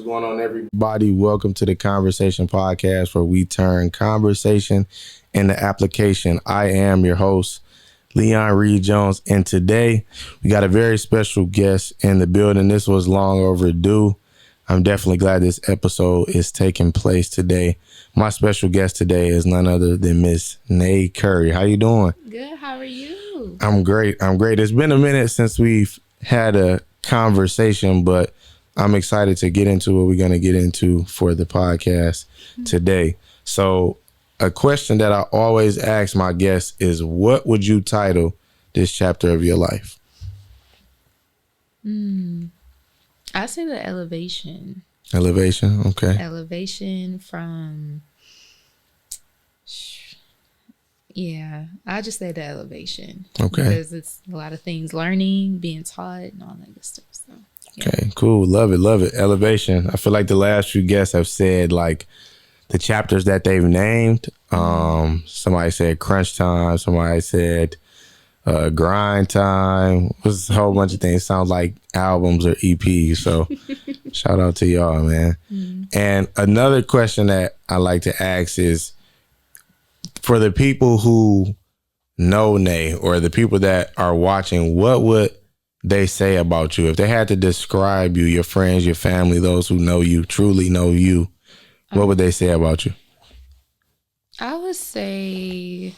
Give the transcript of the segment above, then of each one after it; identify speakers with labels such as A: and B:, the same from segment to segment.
A: What's going on, everybody? Welcome to the converSAYtion podcast, where we turn converSAYtion into application. I am your host, Leon Reed Jones, and today we got a very special guest in the building. This was long overdue. I'm definitely glad this episode is taking place today. My special guest today is none other than Miss Nae Curry. How you doing?
B: Good. How are you?
A: I'm great. It's been a minute since we've had a conversation, but I'm excited to get into what we're going to get into for the podcast today. So a question that I always ask my guests is, what would you title this chapter of your life?
B: I say the elevation.
A: Elevation. Okay.
B: Elevation from, I just say the elevation.
A: Okay.
B: Because it's a lot of things, learning, being taught, and all that good stuff. So. Yeah.
A: Okay, cool. Love it. Elevation. I feel like the last few guests have said like the chapters that they've named. Somebody said crunch time. Somebody said grind time. It was a whole bunch of things. Sound like albums or EPs. So shout out to y'all, man. And another question that I like to ask is, for the people who know Nae or the people that are watching, what would they say about you? If they had to describe you, your friends, your family, those who know you, truly know you, what would they say about you?
B: I would say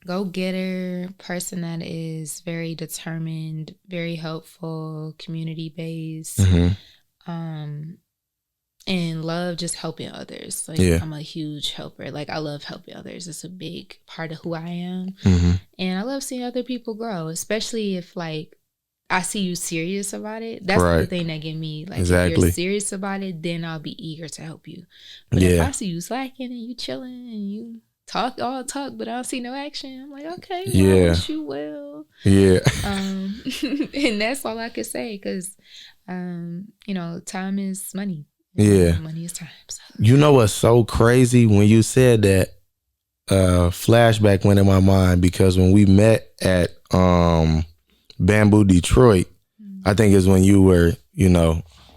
B: go-getter, person that is very determined, very helpful, community-based, and love just helping others. Like, I'm a huge helper. Like, I love helping others. It's a big part of who I am. And I love seeing other people grow, especially if, like, I see you serious about it. That's the thing that get me. Like, if you're serious about it, then I'll be eager to help you. But if I see you slacking and you chilling and you talk, but I don't see no action, I'm like, okay, well, I wish you well. And that's all I could say, because, time is money. Money is time. So. You
A: know what's so crazy? When you said that, flashback went in my mind, because when we met at Bamboo Detroit, I think is when you were,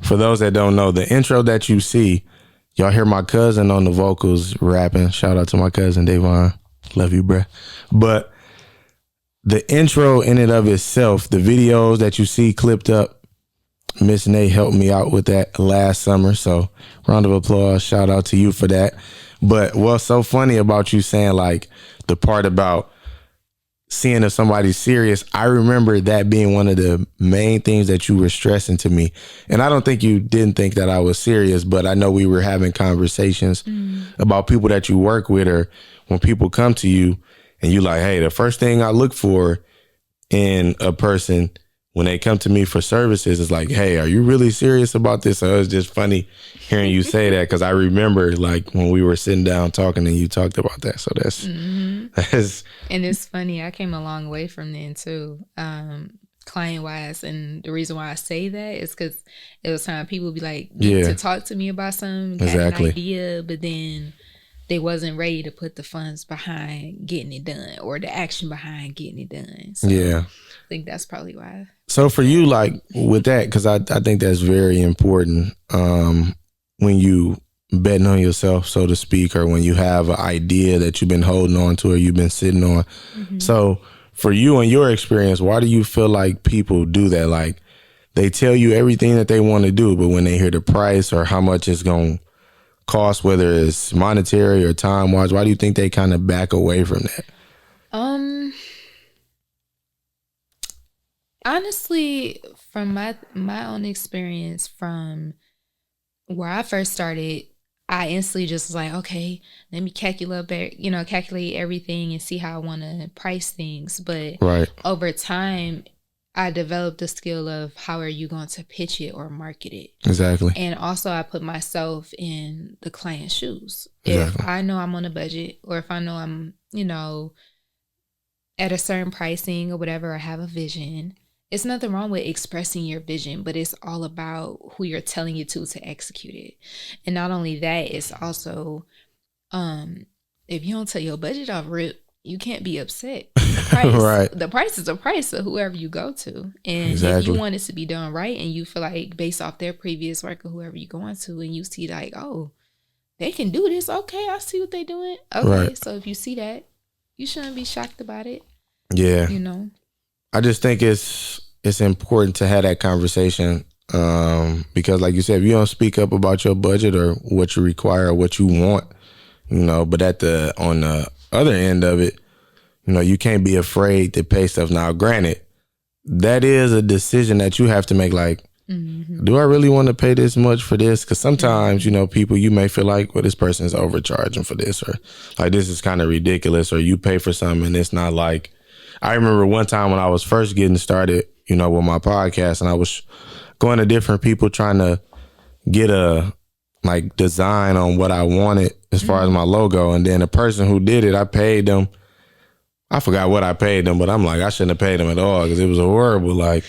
A: for those that don't know, the intro that you see, y'all hear my cousin on the vocals rapping. Shout out to my cousin Davon. Love you, bruh. But the intro in and of itself, the videos that you see clipped up, Miss Nae helped me out with that last summer. So round of applause. Shout out to you for that. But what's so funny about you saying like the part about seeing if somebody's serious, I remember that being one of the main things that you were stressing to me. And I don't think you didn't think that I was serious, but I know we were having conversations about people that you work with, or when people come to you and you like, hey, the first thing I look for in a person when they come to me for services is like, hey, are you really serious about this? So it was just funny hearing you say that, because I remember like when we were sitting down talking and you talked about that. So that's
B: and it's funny, I came a long way from then too, client wise. And the reason why I say that is because it was time people be like, to talk to me about something, got an idea, but then they wasn't ready to put the funds behind getting it done, or the action behind getting it done. So I think that's probably why.
A: So for you, like with that, because I think that's very important, when you betting on yourself, so to speak, or when you have an idea that you've been holding on to or you've been sitting on. So for you and your experience, why do you feel like people do that? Like they tell you everything that they want to do, but when they hear the price or how much it's going to cost, whether it's monetary or time wise, why do you think they kind of back away from that?
B: Honestly, from my own experience, from where I first started, I instantly just was like, okay, let me calculate everything and see how I want to price things. But over time, I developed the skill of how are you going to pitch it or market it.
A: Exactly.
B: And also I put myself in the client's shoes. If I know I'm on a budget, or if I know I'm, at a certain pricing or whatever, I have a vision. It's nothing wrong with expressing your vision, but it's all about who you're telling it to execute it. And not only that, it's also, if you don't tell your budget off rip, you can't be upset. The price,
A: right.
B: The price is a price of whoever you go to. And
A: exactly.
B: if you want it to be done right and you feel like based off their previous work or whoever you're going to, and you see like, oh, they can do this. Okay, I see what they're doing. Okay, right. So if you see that, you shouldn't be shocked about it.
A: Yeah.
B: You know?
A: I just think it's important to have that conversation because like you said, if you don't speak up about your budget or what you require or what you want, you know, but on the other end of it, you know, you can't be afraid to pay stuff. Now, granted, that is a decision that you have to make, like, do I really want to pay this much for this? Because sometimes, you know, people, you may feel like, well, this person is overcharging for this, or like, this is kind of ridiculous, or you pay for something and it's not like, I remember one time when I was first getting started, you know, with my podcast, and I was going to different people trying to get a like design on what I wanted as far as my logo. And then the person who did it, I paid them. I forgot what I paid them, but I'm like, I shouldn't have paid them at all because it was horrible. Like,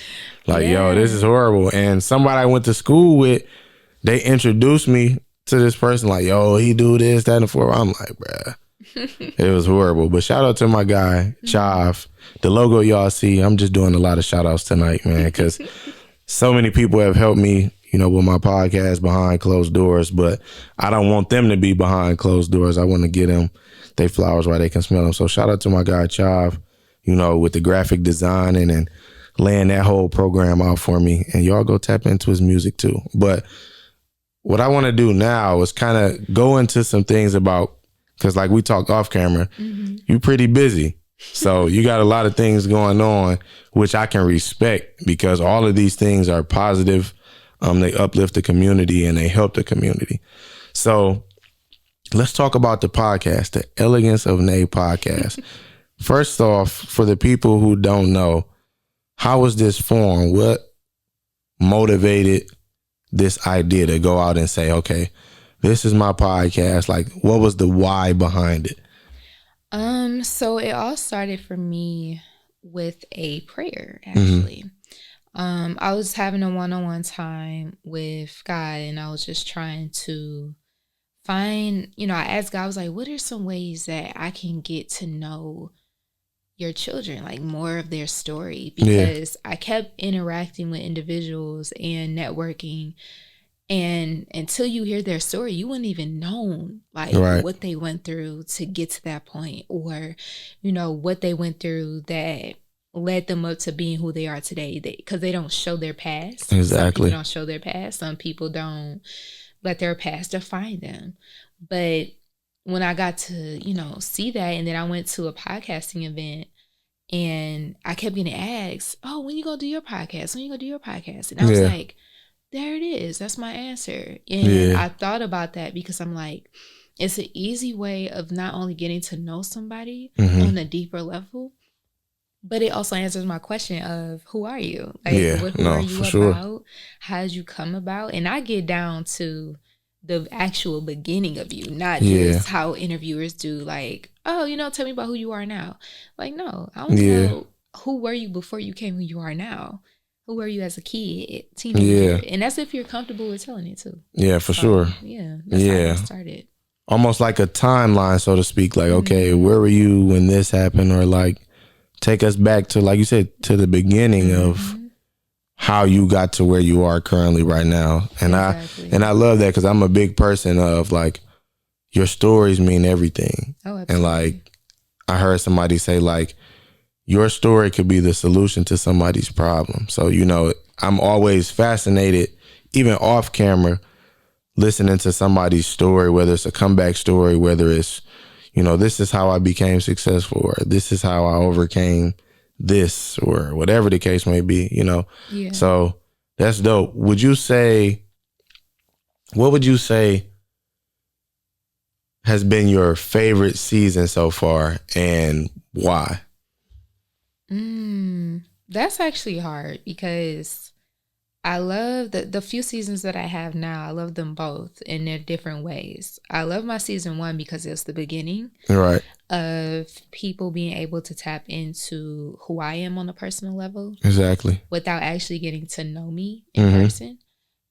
A: yo, this is horrible. And somebody I went to school with, they introduced me to this person like, yo, he do this, that, and the fourth. I'm like, bruh, it was horrible. But shout out to my guy, Chav. The logo y'all see, I'm just doing a lot of shout outs tonight, man, because so many people have helped me, you know, with my podcast behind closed doors, but I don't want them to be behind closed doors. I want to get them they flowers while they can smell them. So shout out to my guy, Chav, you know, with the graphic designing and laying that whole program out for me. And y'all go tap into his music too. But what I want to do now is kind of go into some things about, because like we talked off camera, you're pretty busy. So you got a lot of things going on, which I can respect because all of these things are positive. They uplift the community and they help the community. So let's talk about the podcast, the Elegance of Nae podcast. First off, for the people who don't know, how was this formed? What motivated this idea to go out and say, okay, this is my podcast? Like, what was the why behind it?
B: So it all started for me with a prayer, actually. I was having a one-on-one time with God, and I was just trying to find, you know, I asked God, I was like, what are some ways that I can get to know your children, like more of their story? Because I kept interacting with individuals and networking, and until you hear their story, you wouldn't even know like what they went through to get to that point, or, you know, what they went through that led them up to being who they are today. Because they don't show their past.
A: Exactly.
B: Some people don't show their past. Some people don't let their past define them. But when I got to, you know, see that, and then I went to a podcasting event, and I kept getting asked, oh, when you gonna do your podcast? When you gonna do your podcast? And I was like, there it is. That's my answer. And I thought about that because I'm like, it's an easy way of not only getting to know somebody on a deeper level, but it also answers my question of who are you? Like, who are you about? Sure. How did you come about? And I get down to the actual beginning of you, not just how interviewers do, like, oh, you know, tell me about who you are now. Like, no, I want to know, who were you before you came who you are now? Who were you as a kid, teenager? And that's if you're comfortable with telling it too. Yeah, for sure. Yeah, that's how it started.
A: Almost like a timeline, so to speak. Like, okay, where were you when this happened? Or like, take us back to, like you said, to the beginning of how you got to where you are currently right now. And I love that because I'm a big person of like, your stories mean everything. Oh, absolutely. And like, I heard somebody say like, your story could be the solution to somebody's problem. So, you know, I'm always fascinated, even off camera, listening to somebody's story, whether it's a comeback story, whether it's, you know, this is how I became successful, or this is how I overcame this, or whatever the case may be, you know. Yeah. So that's dope. What would you say has been your favorite season so far, and why?
B: That's actually hard because I love the few seasons that I have now. I love them both in their different ways. I love my season 1 because it's the beginning of people being able to tap into who I am on a personal level. Exactly. Without actually getting to know me in person.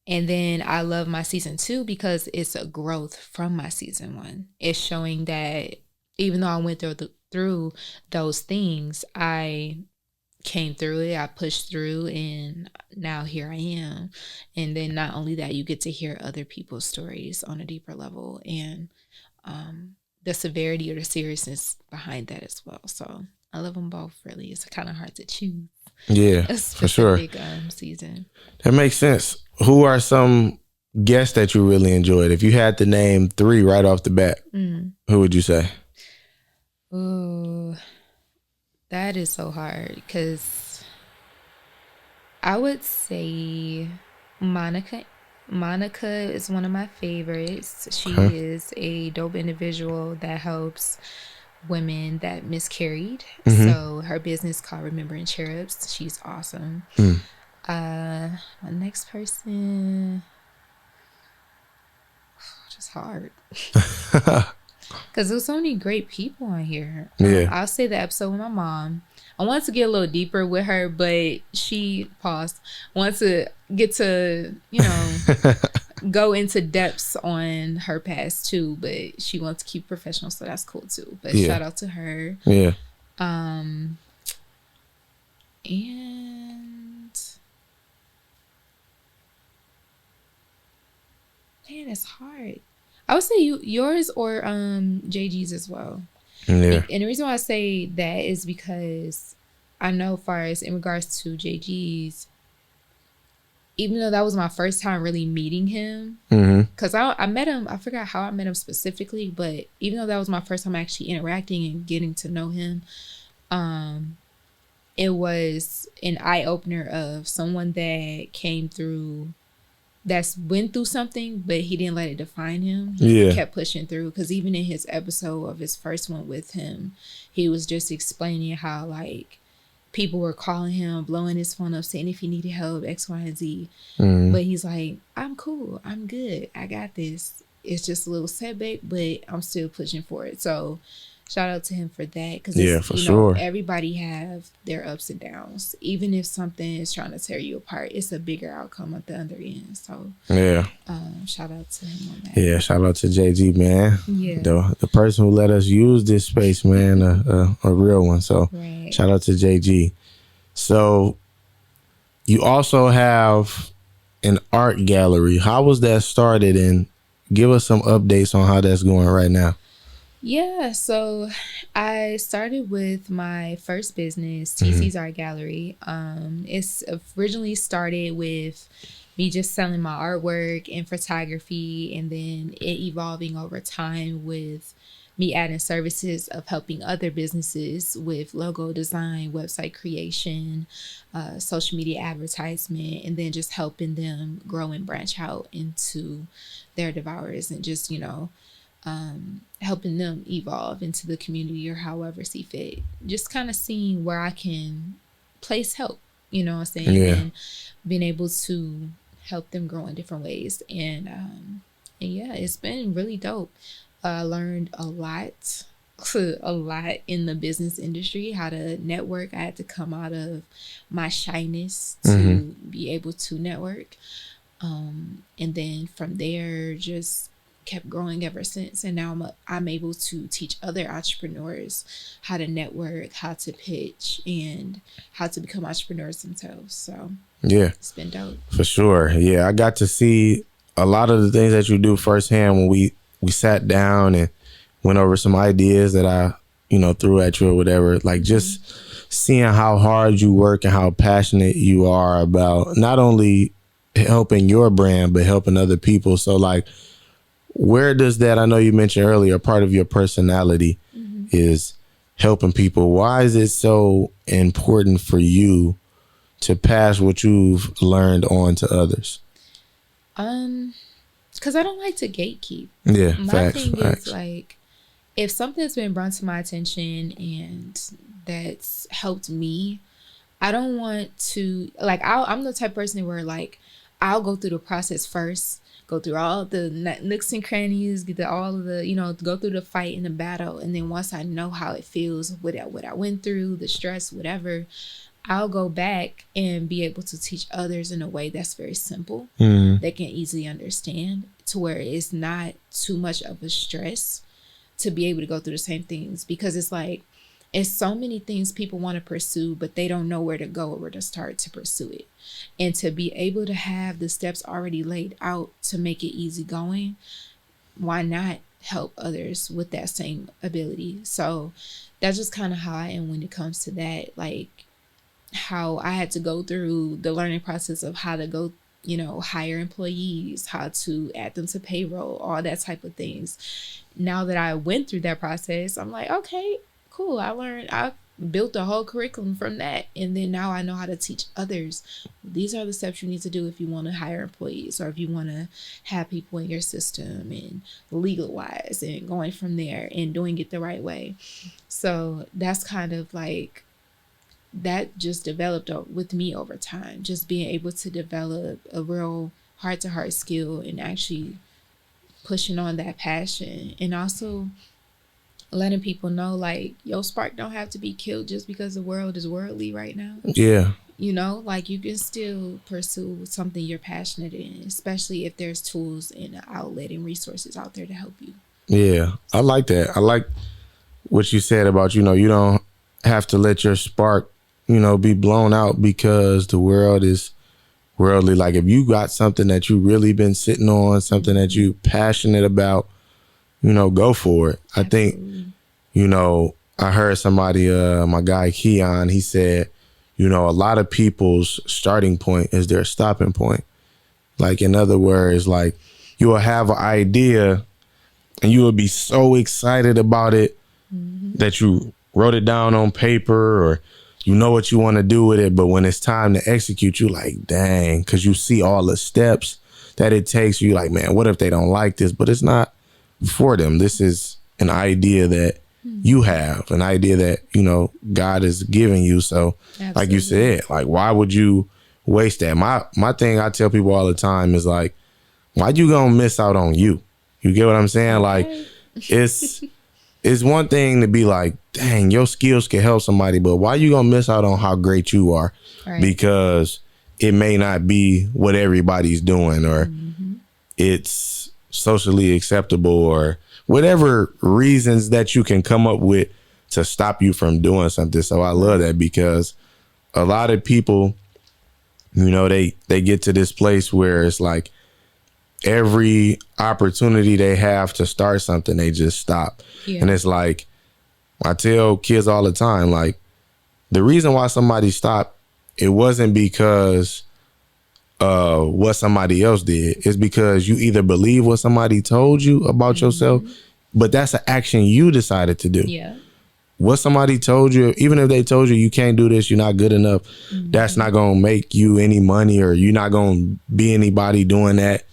B: And then I love my season 2 because it's a growth from my season 1. It's showing that even though I went through through those things, I came through it, I pushed through, and now here I am. And then not only that, you get to hear other people's stories on a deeper level, and the severity or the seriousness behind that as well. So I love them both, really. It's kind of hard to choose.
A: Yeah, for sure.
B: Season.
A: That makes sense. Who are some guests that you really enjoyed? If you had to name 3 right off the bat, who would you say?
B: Oh, that is so hard, because I would say Monica. Monica is one of my favorites. She is a dope individual that helps women that miscarried. So her business called Remembering Cherubs. She's awesome. My next person, just hard. Because there's so many great people on here. I'll say the episode with my mom. I wanted to get a little deeper with her, but she paused. Wants to get to, go into depths on her past too, but she wants to keep professional, so that's cool too. But shout out to her.
A: Yeah.
B: And man, it's hard. I would say yours or JG's as well.
A: Yeah.
B: And the reason why I say that is because I know, far as in regards to JG's, even though that was my first time really meeting him, because I met him, I forgot how I met him specifically, but even though that was my first time actually interacting and getting to know him, it was an eye-opener of someone that came through, that's went through something, but he didn't let it define him. He kept pushing through, because even in his episode of his first one with him, he was just explaining how, like, people were calling him, blowing his phone up, saying if he needed help, X, Y, and Z. But he's like, I'm cool. I'm good. I got this. It's just a little setback, but I'm still pushing for it. So shout out to him for that. Because
A: for sure.
B: Everybody have their ups and downs. Even if something is trying to tear you apart, it's a bigger outcome at the other end. So shout out to him on that.
A: Yeah, shout out to JG, man.
B: Yeah.
A: The person who let us use this space, man, a real one. So shout out to JG. So you also have an art gallery. How was that started? And give us some updates on how that's going right now.
B: Yeah, so I started with my first business, TC's Art Gallery. It's originally started with me just selling my artwork and photography, and then it evolving over time with me adding services of helping other businesses with logo design, website creation, social media advertisement, and then just helping them grow and branch out into their devours, and just, helping them evolve into the community or however see fit. Just kind of seeing where I can place help, you know what I'm saying?
A: Yeah.
B: And being able to help them grow in different ways. And yeah, it's been really dope. I learned a lot in the business industry, how to network. I had to come out of my shyness to be able to network. And then from there, just kept growing ever since. And now I'm able to teach other entrepreneurs how to network, how to pitch, and how to become entrepreneurs themselves. So it's been dope. For
A: sure. Yeah, I got to see a lot of the things that you do firsthand when we sat down and went over some ideas that I, threw at you or whatever. Like, just seeing how hard you work and how passionate you are about not only helping your brand, but helping other people. So, like, where does that, I know you mentioned earlier, part of your personality is helping people. Why is it so important for you to pass what you've learned on to others?
B: Because I don't like to gatekeep.
A: Yeah,
B: my thing is, like, if something's been brought to my attention and that's helped me, I don't want to, like, I'm the type of person where, like, I'll go through the process first, go through all the nooks and crannies, get all of the, go through the fight and the battle. And then once I know how it feels, what I went through, the stress, whatever, I'll go back and be able to teach others in a way that's very simple, they can easily understand, to where it's not too much of a stress to be able to go through the same things. Because it's like, it's so many things people want to pursue, but they don't know where to go or where to start to pursue it. And to be able to have the steps already laid out to make it easy going, why not help others with that same ability? So that's just kind of how I am when it comes to that. Like, how I had to go through the learning process of how to go, hire employees, how to add them to payroll, all that type of things. Now that I went through that process, I'm like, okay, cool. I built a whole curriculum from that. And then now I know how to teach others. These are the steps you need to do if you want to hire employees, or if you want to have people in your system, and legal wise, and going from there and doing it the right way. So that's kind of like, that just developed with me over time, just being able to develop a real heart-to-heart skill and actually pushing on that passion, and also letting people know, like, your spark don't have to be killed just because the world is worldly right now.
A: Yeah.
B: Like, you can still pursue something you're passionate in, especially if there's tools and an outlet and resources out there to help you.
A: Yeah, I like that. I like what you said about, you don't have to let your spark, be blown out because the world is worldly. Like, if you got something that you really been sitting on, something that you passionate about, go for it. Absolutely. I think, I heard somebody, my guy Keon, he said, a lot of people's starting point is their stopping point. Like, in other words, like, you will have an idea and you will be so excited about it that you wrote it down on paper, or what you want to do with it. But when it's time to execute, you like, dang, because you see all the steps that it takes. You like, man, what if they don't like this? But it's not for them. This is an idea that you have, an idea that, God is giving you. So Absolutely. Like you said, like, why would you waste that? My thing I tell people all the time is like, why you gonna miss out on you? You get what I'm saying? Okay. Like, it's one thing to be like, dang, your skills can help somebody, but why you gonna miss out on how great you are? Right. Because it may not be what everybody's doing, or it's socially acceptable, or whatever reasons that you can come up with to stop you from doing something. So I love that, because a lot of people, they get to this place where it's like, every opportunity they have to start something, they just stop. Yeah. And it's like, I tell kids all the time, like, the reason why somebody stopped, it wasn't because what somebody else did. It's because you either believe what somebody told you about yourself, but that's an action you decided to do. Yeah. What somebody told you, even if they told you you can't do this, you're not good enough, that's not going to make you any money, or you're not going to be anybody doing that.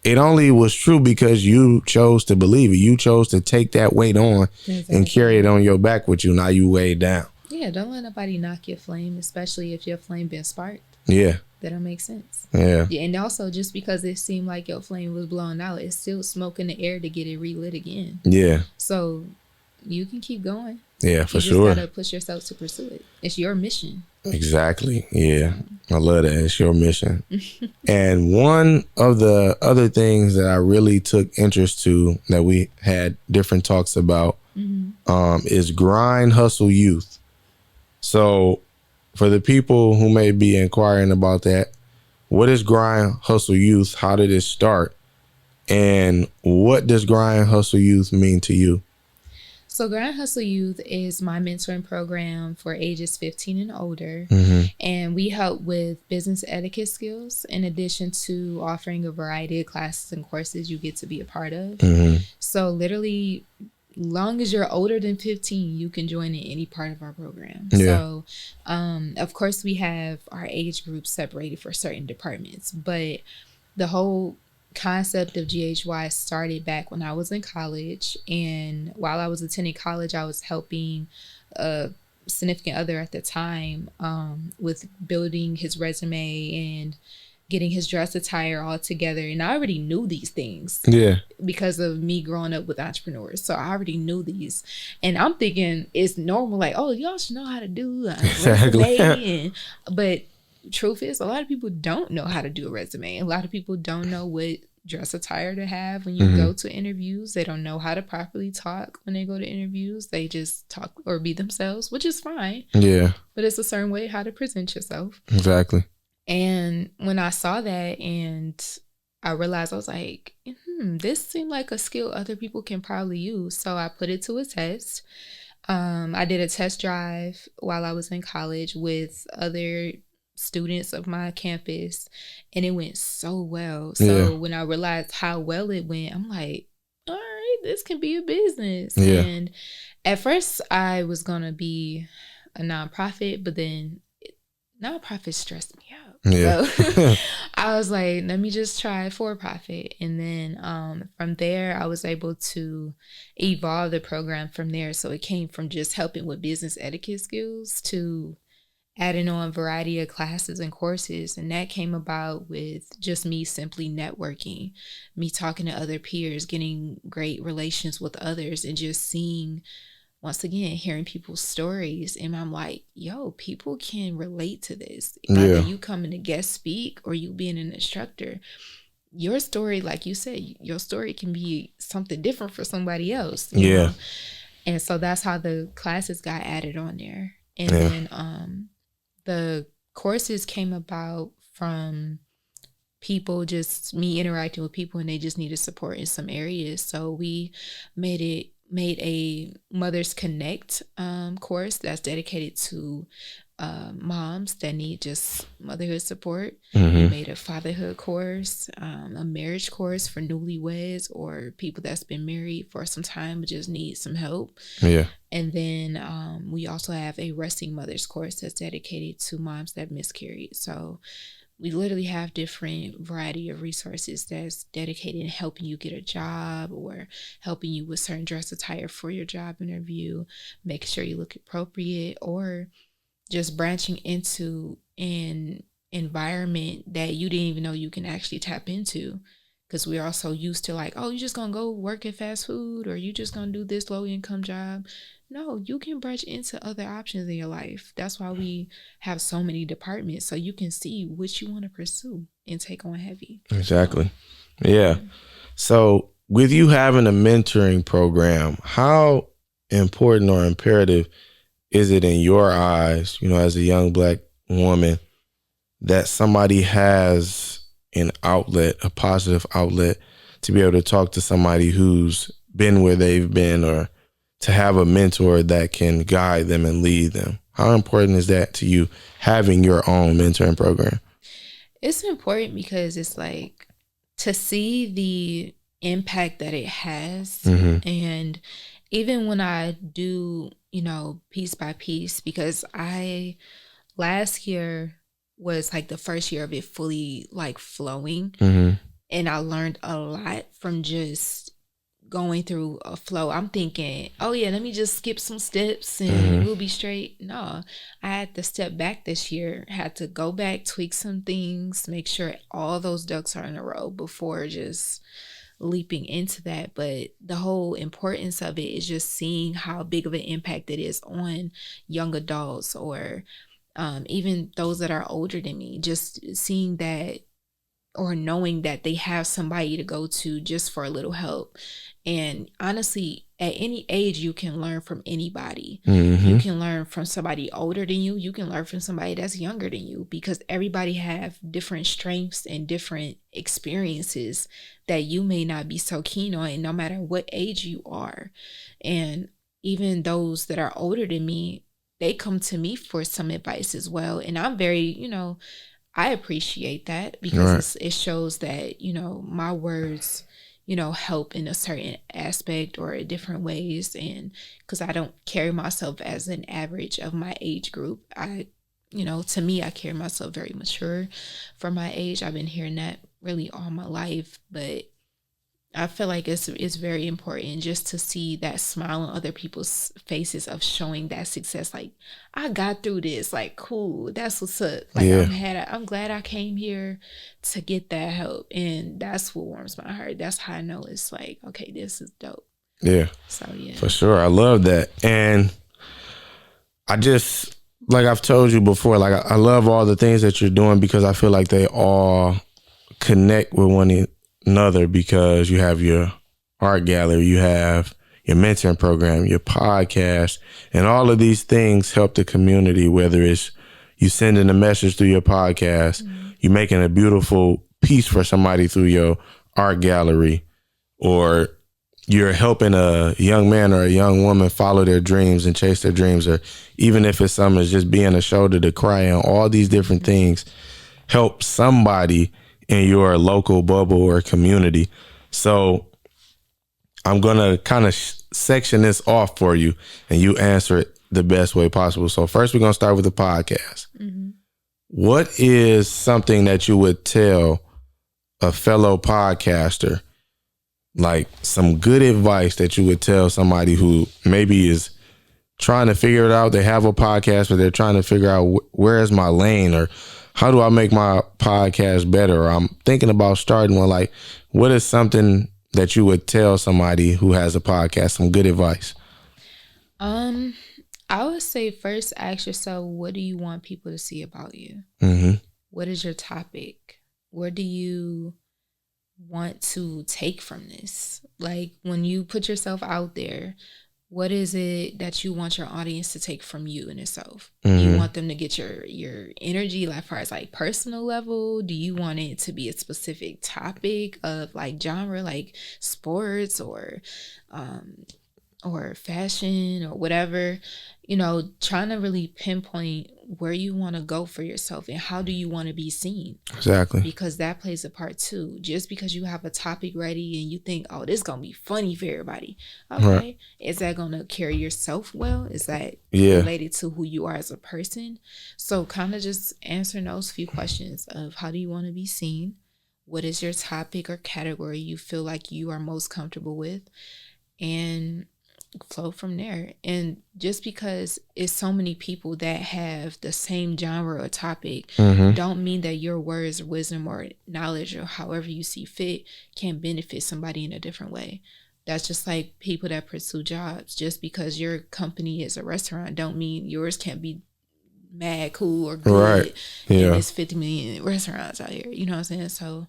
A: It only was true because you chose to believe it. You chose to take that weight on and carry it on your back with you. Now you weighed down. Yeah, don't let nobody knock your flame, especially if your flame been sparked. Yeah. That don't make sense. Yeah. And also, just because it seemed like your flame was blown out, it's still smoke in the air to get it relit again. Yeah. So you can keep going. Yeah, for sure. You just gotta push yourself to pursue it. It's your mission. Exactly. Yeah. I love that. It's your mission. And one of the other things that I really took interest to, that we had different talks about, is grind, hustle, youth. So for the people who may be inquiring about that, what is grind, hustle, youth? How did it start? And what does grind, hustle, youth mean to you? So Grind Hustle Youth is my mentoring program for ages 15 and older. And we help with business etiquette skills, in addition to offering a variety of classes and courses you get to be a part of. So literally, long as you're older than 15, you can join in any part of our program. Yeah. So of course, we have our age groups separated for certain departments, but the whole concept of GHY started back when I was in college. And while I was attending college, I was helping a significant other at the time with building his resume and getting his dress attire all together. And I already knew these things because of me growing up with entrepreneurs. So I already knew these. And I'm thinking it's normal, like, oh, y'all should know how to do a resume. But truth is, a lot of people don't know how to do a resume. A lot of people don't know what
B: dress attire to have when you go to interviews. They don't know how to properly talk when they go to interviews. They just talk or be themselves, which is fine.
A: Yeah.
B: But it's a certain way how to present yourself.
A: Exactly.
B: And when I saw that and I realized, I was like, this seemed like a skill other people can probably use. So I put it to a test. I did a test drive while I was in college with other students of my campus, and it went so well. So when I realized how well it went, I'm like, all right, this can be a business.
A: Yeah.
B: And at first I was going to be a nonprofit, but then nonprofit stressed me out.
A: Yeah.
B: So I was like, let me just try for profit. And then from there, I was able to evolve the program from there. So it came from just helping with business etiquette skills to adding on a variety of classes and courses. And that came about with just me simply networking, me talking to other peers, getting great relations with others, and just seeing, once again, hearing people's stories. And I'm like, yo, people can relate to this. Whether you coming to guest speak or you being an instructor, your story, like you said, your story can be something different for somebody else. You know? And so that's how the classes got added on there. And then the courses came about from people, just me interacting with people, and they just needed support in some areas. So we made a Mothers Connect course that's dedicated to moms that need just motherhood support. We made a fatherhood course, a marriage course for newlyweds or people that's been married for some time but just need some help. And then we also have a resting mothers course that's dedicated to moms that miscarried. So we literally have different variety of resources that's dedicated in helping you get a job or helping you with certain dress attire for your job interview, making sure you look appropriate, or just branching into an environment that you didn't even know you can actually tap into. Because we're also used to like, oh, you're just going to go work at fast food, or you just going to do this low income job. No, you can branch into other options in your life. That's why we have so many departments, so you can see which you want to pursue and take on heavy.
A: Exactly. Yeah. So with you having a mentoring program, how important or imperative is it in your eyes, you know, as a young Black woman, that somebody has an outlet, a positive outlet, to be able to talk to somebody who's been where they've been, or to have a mentor that can guide them and lead them? How important is that to you, having your own mentoring program?
B: It's important because it's like to see the impact that it has. And even when I do, you know, piece by piece, because last year was like the first year of it fully like flowing. And I learned a lot from just going through a flow. I'm thinking, oh yeah, let me just skip some steps and we'll be straight. No, I had to step back this year, had to go back, tweak some things, make sure all those ducks are in a row before just leaping into that. But the whole importance of it is just seeing how big of an impact it is on young adults, or even those that are older than me, just seeing that or knowing that they have somebody to go to just for a little help. And honestly, at any age, you can learn from anybody. You can learn from somebody older than you. You can learn from somebody that's younger than you, because everybody have different strengths and different experiences that you may not be so keen on, and no matter what age you are. And even those that are older than me, they come to me for some advice as well. And I'm very, you know, I appreciate that, because it shows that, you know, my words, you know, help in a certain aspect or in different ways. And because I don't carry myself as an average of my age group, you know, to me, I carry myself very mature for my age. I've been hearing that really all my life, but I feel like it's very important just to see that smile on other people's faces of showing that success. Like, I got through this. Like, cool. That's what's up. Like, I'm glad I came here to get that help. And that's what warms my heart. That's how I know it's like, okay, this is dope.
A: Yeah.
B: So, yeah.
A: For sure. I love that. And I just, like I've told you before, like I love all the things that you're doing, because I feel like they all connect with another because you have your art gallery, you have your mentoring program, your podcast, and all of these things help the community, whether it's you sending a message through your podcast, you making a beautiful piece for somebody through your art gallery, or you're helping a young man or a young woman follow their dreams and chase their dreams, or even if it's something as just being a shoulder to cry on, all these different things help somebody in your local bubble or community. So I'm going to kind of section this off for you and you answer it the best way possible. So first we're going to start with the podcast. What is something that you would tell a fellow podcaster, like some good advice that you would tell somebody who maybe is trying to figure it out? They have a podcast, but they're trying to figure out where is my lane, or how do I make my podcast better? Or I'm thinking about starting one. Like, what is something that you would tell somebody who has a podcast, some good advice?
B: I would say first ask yourself, what do you want people to see about you? What is your topic? What do you want to take from this? Like, when you put yourself out there, what is it that you want your audience to take from you in itself? Do you want them to get your energy, like, as far as like personal level? Do you want it to be a specific topic of like genre, like sports or fashion or whatever? You know, trying to really pinpoint where you want to go for yourself and how do you want to be seen.
A: Exactly.
B: Because that plays a part too. Just because you have a topic ready and you think, oh, this is going to be funny for everybody. Okay. Right. Is that going to carry yourself well? Is that related to who you are as a person? So kind of just answering those few questions of how do you want to be seen? What is your topic or category you feel like you are most comfortable with? And flow from there. And just because it's so many people that have the same genre or topic, don't mean that your words, wisdom, or knowledge, or however you see fit, can benefit somebody in a different way. That's just like people that pursue jobs. Just because your company is a restaurant don't mean yours can't be mad cool or good. Right. Yeah. And there's 50 million restaurants out here. You know what I'm saying? So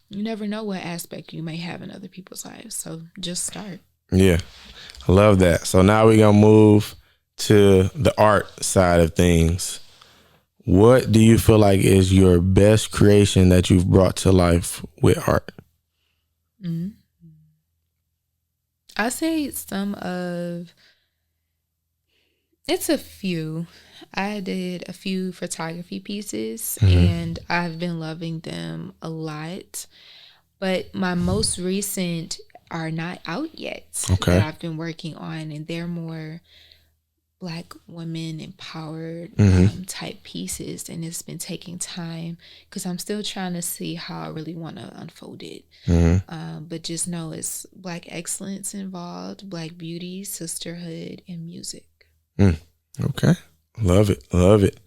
B: you never know what aspect you may have in other people's lives. So just start.
A: Yeah. I love that. So now we're going to move to the art side of things. What do you feel like is your best creation that you've brought to life with art?
B: I say it's a few. I did a few photography pieces and I've been loving them a lot. But my most recent are not out yet that I've been working on, and they're more Black women empowered type pieces, and it's been taking time because I'm still trying to see how I really want to unfold it. But just know it's Black excellence involved, Black beauty, sisterhood, and music.
A: Okay. Love it.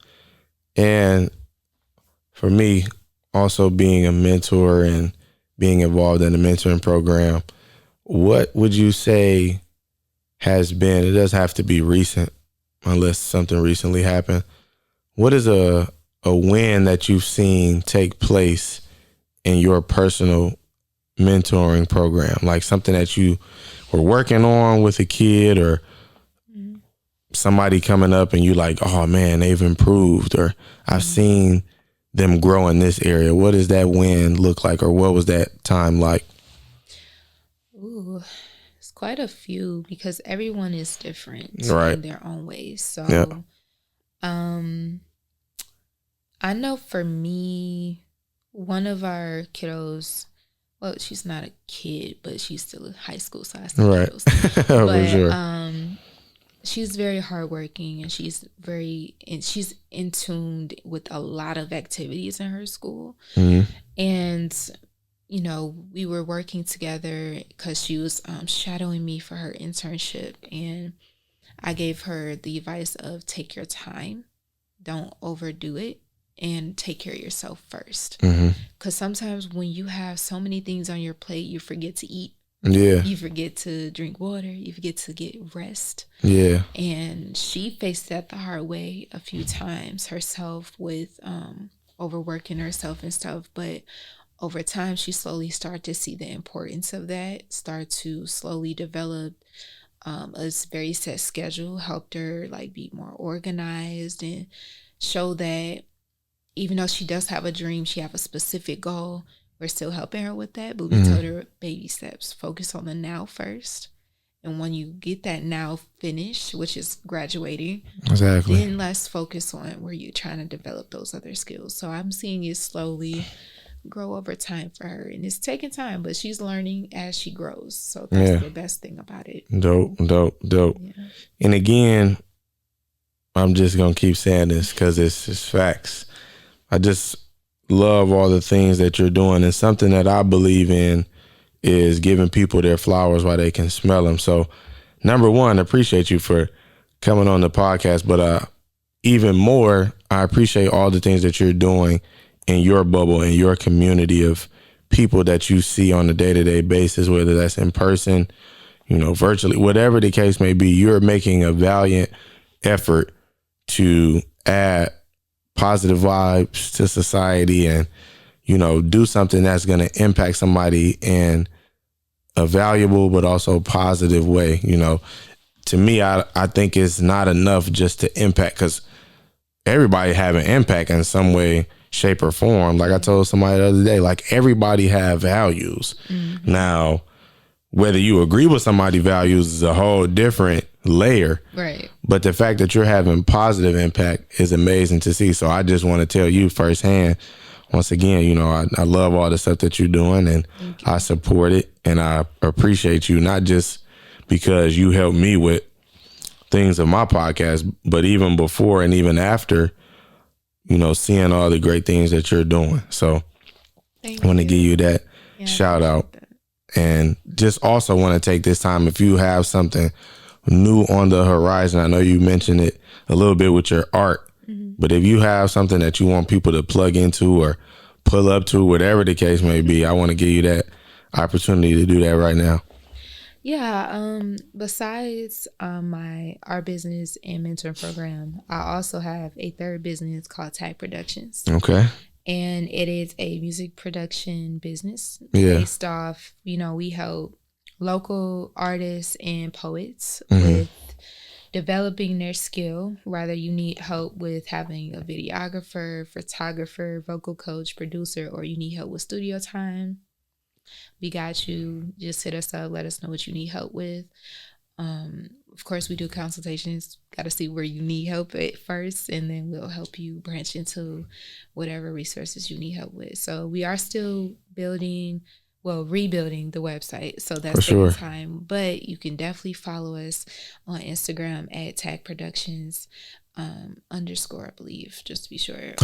A: And for me, also being a mentor and being involved in the mentoring program, what would you say has been, it doesn't have to be recent unless something recently happened, what is a win that you've seen take place in your personal mentoring program? Like something that you were working on with a kid, or somebody coming up and you like, oh man, they've improved, or I've seen them grow in this area. What does that win look like, or what was that time like?
B: Ooh, it's quite a few because everyone is different in their own ways. So, I know for me, one of our kiddos, well, she's not a kid, but she's still in high school, so I still kiddos. But, for sure. She's very hardworking, and she's in tune with a lot of activities in her school. And you know, we were working together because she was shadowing me for her internship, and I gave her the advice of take your time, don't overdo it, and take care of yourself first. Because sometimes when you have so many things on your plate, you forget to eat. You forget to drink water. You forget to get rest. And she faced that the hard way a few times herself with overworking herself and stuff. But over time, she slowly started to see the importance of that, start to slowly develop a very set schedule, helped her like be more organized and show that even though she does have a dream, she have a specific goal, we're still helping her with that. But we told her baby steps, focus on the now first. And when you get that now finished, which is graduating,
A: exactly,
B: then let's focus on where you're trying to develop those other skills. So I'm seeing it slowly grow over time for her. And it's taking time, but she's learning as she grows. So that's the best thing about it.
A: Dope. Yeah. And again, I'm just going to keep saying this because it's just facts. I just love all the things that you're doing. And something that I believe in is giving people their flowers while they can smell them. So, number one, appreciate you for coming on the podcast. But even more, I appreciate all the things that you're doing in your bubble, in your community of people that you see on a day-to-day basis, whether that's in person, virtually, whatever the case may be. You're making a valiant effort to add positive vibes to society and, do something that's going to impact somebody in a valuable but also positive way. To me, I think it's not enough just to impact, because everybody have an impact in some way, shape, or form. Like I told somebody the other day, like everybody have values. Mm-hmm. Now, whether you agree with somebody's values is a whole different layer.
B: Right.
A: But the fact that you're having positive impact is amazing to see. So I just want to tell you firsthand, once again, I love all the stuff that you're doing, and I support it, and I appreciate you, not just because you helped me with things of my podcast, but even before and even after, seeing all the great things that you're doing. So I want to give you that shout out. And just also want to take this time, if you have something new on the horizon, I know you mentioned it a little bit with your art, but if you have something that you want people to plug into or pull up to, whatever the case may be, I want to give you that opportunity to do that right now.
B: Yeah. Besides my art business and mentoring program, I also have a third business called Tag Productions.
A: Okay.
B: And it is a music production business based off, we help local artists and poets with developing their skill. Rather you need help with having a videographer, photographer, vocal coach, producer, or you need help with studio time, we got you. Just hit us up, let us know what you need help with. Of course, we do consultations. Got to see where you need help at first, and then we'll help you branch into whatever resources you need help with. So we are still rebuilding the website. So that's taking time. But you can definitely follow us on Instagram at Tag Productions _ I believe, just to be sure.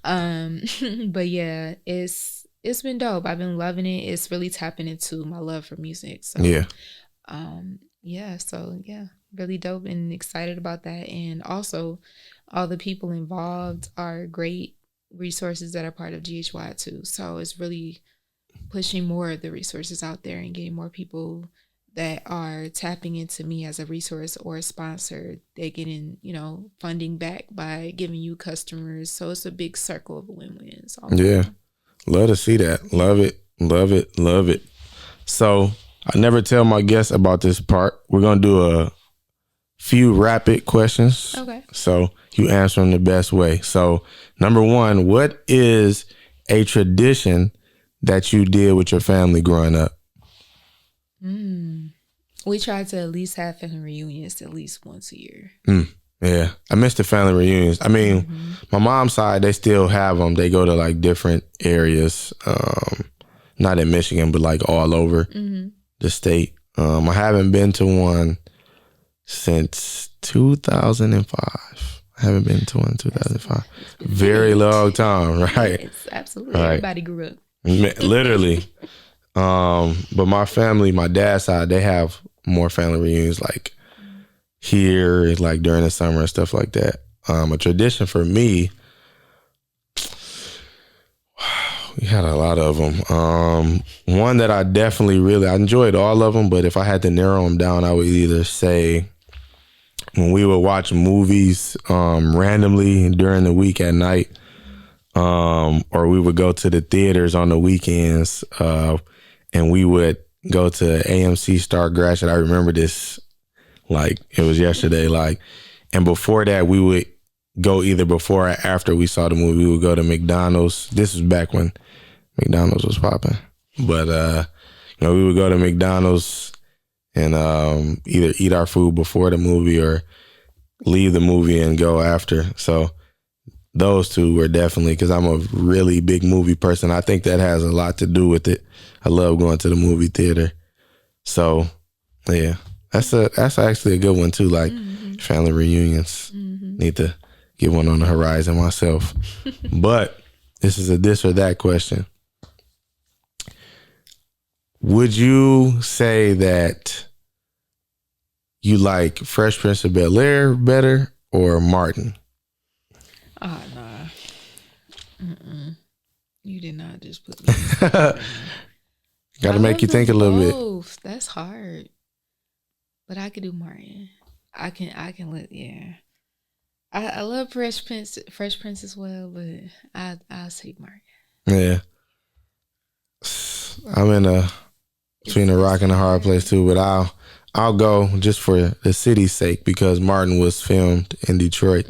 B: But yeah, it's been dope. I've been loving it. It's really tapping into my love for music. So really dope and excited about that. And also all the people involved are great resources that are part of GHY too. So it's really pushing more of the resources out there and getting more people that are tapping into me as a resource or a sponsor. They're getting, funding back by giving you customers. So it's a big circle of win-wins.
A: Love to see that. Love it. So I never tell my guests about this part. We're going to do a few rapid questions.
B: Okay.
A: So you answer them the best way. So number one, what is a tradition that you did with your family growing up?
B: We try to at least have family reunions at least once a year.
A: Yeah, I miss the family reunions. I mean, my mom's side, they still have them. They go to like different areas, not in Michigan, but like all over the state. I haven't been to one since 2005. I haven't been to one in 2005. Very long time, right?
B: It's absolutely. Right. Everybody grew up.
A: Literally. But my family, my dad's side, they have more family reunions like here, like during the summer and stuff like that. A tradition for me, we had a lot of them. One that I definitely I enjoyed all of them, but if I had to narrow them down, I would either say when we would watch movies randomly during the week at night, or we would go to the theaters on the weekends, and we would go to AMC Star Gratiot. I remember this like it was yesterday. Like, and before that, we would go either before or after we saw the movie. We would go to McDonald's. This was back when McDonald's was popping, but we would go to McDonald's and either eat our food before the movie or leave the movie and go after. So those two were definitely, because I'm a really big movie person. I think that has a lot to do with it. I love going to the movie theater. So yeah, that's actually a good one too. Like family reunions. Need to get one on the horizon myself. But this is a this or that question. Would you say that you like Fresh Prince of Bel-Air better or Martin?
B: Oh, nah. You did not just put me.
A: Gotta make you think a little bit.
B: That's hard. But I could do Martin. I can let, I love Fresh Prince as well, but I'll say Martin.
A: Yeah. I'm in between a rock and a hard place too, but I'll go just for the city's sake because Martin was filmed in Detroit.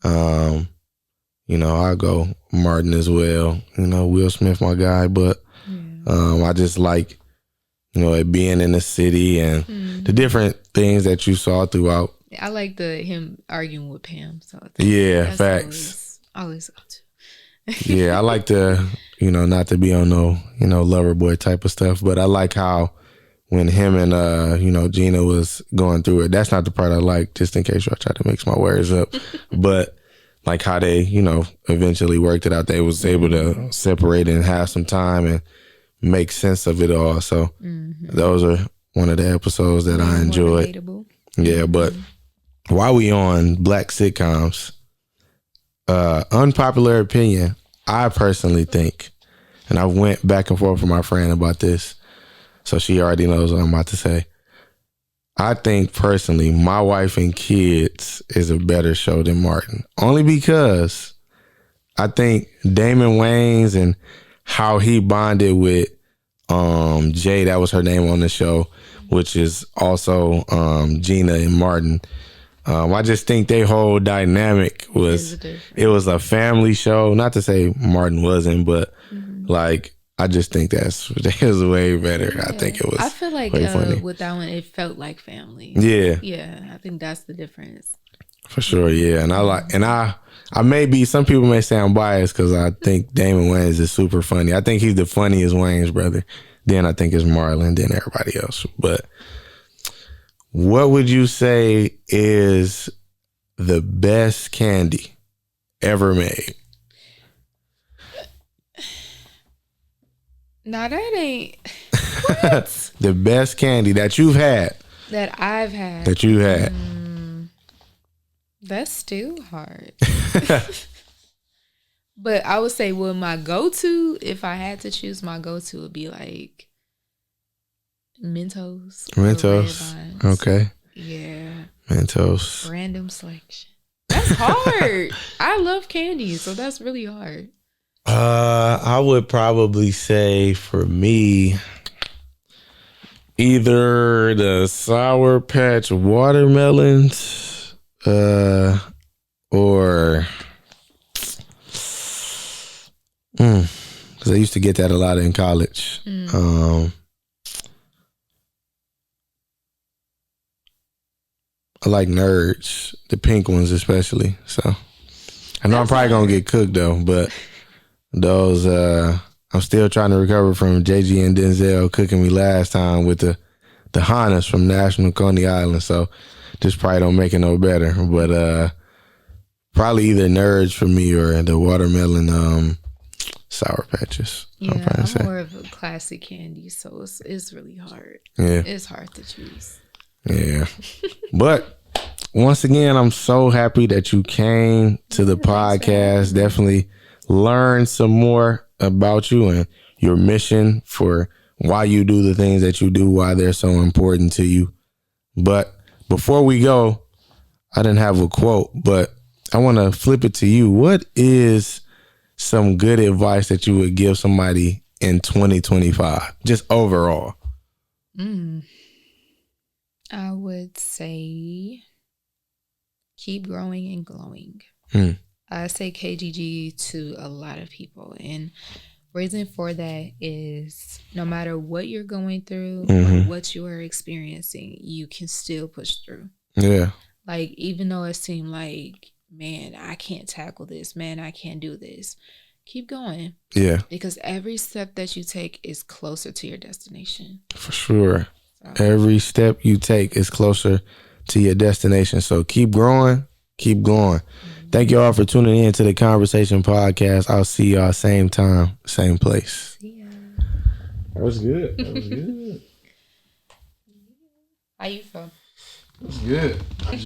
A: I'll go Martin as well. Will Smith, my guy, but I just like, it being in the city and the different things that you saw throughout.
B: I like him arguing with Pam. So
A: that's facts.
B: Always go to.
A: Yeah, I like to, not to be on no, lover boy type of stuff, but I like how when him and, Gina was going through it, that's not the part I like, just in case y'all try to mix my words up, but like how they, eventually worked it out. They was able to separate and have some time and make sense of it all. So those are one of the episodes that I enjoyed.
B: Relatable.
A: Yeah, but while we on black sitcoms, unpopular opinion, I personally think, and I went back and forth with my friend about this, so she already knows what I'm about to say. I think personally, My Wife and Kids is a better show than Martin. Only because I think Damon Wayans and how he bonded with Jay, that was her name on the show, which is also Gina and Martin. I just think their whole dynamic was a family show. Not to say Martin wasn't, but like I just think it was way better. Yeah. I think it was.
B: I feel like with that one, it felt like family.
A: Yeah,
B: yeah. I think that's the difference.
A: For sure, yeah. And I may be. Some people may say I'm biased because I think Damon Wayans is super funny. I think he's the funniest Wayans brother. Then I think it's Marlon. Then everybody else. But what would you say is the best candy ever made?
B: Now that ain't what?
A: The best candy that you've had.
B: That I've had.
A: That you had.
B: That's still hard. But I would say, my go-to, if I had to choose, my go-to would be like Mentos.
A: Mentos. Okay.
B: Yeah.
A: Mentos.
B: Random selection. That's hard. I love candy, so that's really hard.
A: I would probably say for me, either the Sour Patch watermelons, or because I used to get that a lot in college. I like Nerds, the pink ones especially. So I know I'm probably gonna get cooked though, but those I'm still trying to recover from JG and Denzel cooking me last time with the Hanas from National Coney Island. So just probably don't make it no better. But probably either Nerds for me or the watermelon Sour Patches.
B: Yeah, I'm more of a classic candy, so it's really hard.
A: Yeah,
B: it's hard to choose.
A: Yeah, but once again, I'm so happy that you came to the podcast. Definitely learn some more about you and your mission for why you do the things that you do, why they're so important to you. But before we go, I didn't have a quote, but I want to flip it to you. What is some good advice that you would give somebody in 2025, just overall?
B: I would say keep growing and glowing. I say KGG to a lot of people, and reason for that is no matter what you're going through or what you are experiencing, you can still push through.
A: Yeah.
B: Like, even though it seemed like, man, I can't tackle this, man, I can't do this, keep going.
A: Yeah.
B: Because every step that you take is closer to your destination.
A: For sure. So, every step you take is closer to your destination. So keep growing, keep going. Thank you all for tuning in to the converSAYtion podcast. I'll see y'all same time, same place.
B: See ya.
A: That was good. That was good.
B: How you feel?
A: That's good.